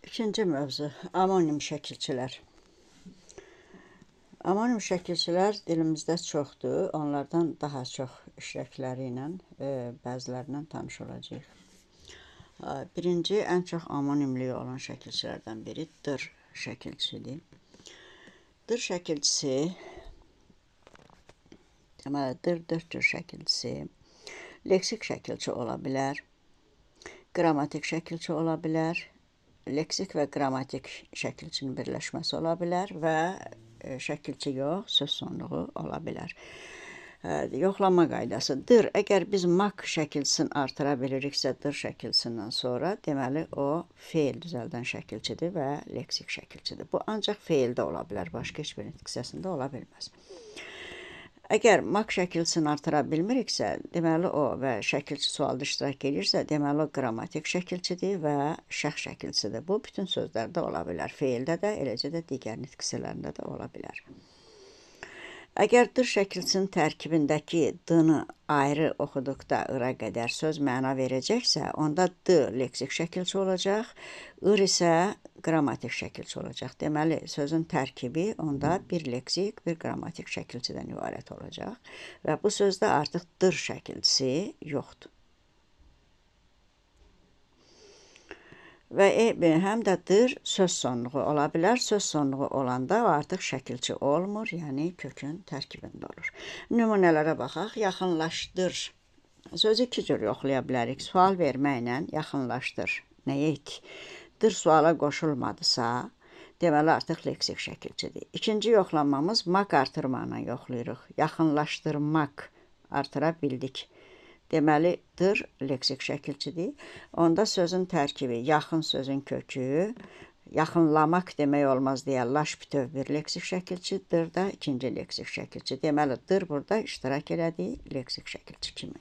İkinci mövzu, amonim şəkilçilər. Amonim şəkilçilər dilimizdə çoxdur. Onlardan daha çox işləkləri ilə, bəzilərindən tanış olacağıq. Birinci, ən çox amonimliyi olan şəkilçilərdən biri dır şəkilçisidir. Dır şəkilçisi, deməli, dır tür şəkilçisi, leksik şəkilçi ola bilər, qrammatik şəkilçi ola bilər, leksik və qrammatik şəkilçinin birləşməsi ola bilər və şəkilçi yox, söz sonluğu ola bilər. Yoxlama qaydası. Dır, əgər biz mak şəkilçisini artıra biliriksə dır şəkilçisindən sonra, deməli o feil düzəldən şəkilçidir və leksik şəkilçidir. Bu ancaq feildə ola bilər, başqa heç bir nitq hissəsində ola bilməz. Əgər mak şəkilçisini artıra bilmiriksə, deməli o və şəkilçi sualda iştirak edirsə, deməli o qrammatik şəkilçidir və şəx şəkilçidir. Bu bütün sözlərdə ola bilər. Feildə də, eləcə də digər nitq hissələrində də ola bilər. Əgər dır şəkilçisinin tərkibindəki d-nı ayrı oxuduqda ıra qədər söz məna verəcəksə, onda d leksik şəkilçi olacaq, ır isə qrammatik şəkilçi olacaq. Deməli, sözün tərkibi onda bir leksik, bir qrammatik şəkilçidən ibarət olacaq və bu sözdə artıq dır şəkilçisi yoxdur. Və həm də dır söz sonluğu ola bilər. Söz sonluğu olanda o artıq şəkilçi olmur, yəni kökün tərkibində olur. Nümunələrə baxaq. Yaxınlaşdır. Sözü iki cür yoxlaya bilərik. Sual verməklə yaxınlaşdır. Nəyə etdik? Dır suala qoşulmadısa, deməli artıq leksik şəkilçidir. İkinci yoxlanmamız mak artırmaqla yoxlayırıq. Yaxınlaşdırmaq artıra bildik. Deməli, dır leksik şəkilçidir. Onda sözün tərkibi, yaxın sözün kökü, yaxınlamaq demək olmaz deyə laş bütöv bir leksik şəkilçi, dır da ikinci leksik şəkilçi. Deməli, dır burada iştirak elədi leksik şəkilçi kimi.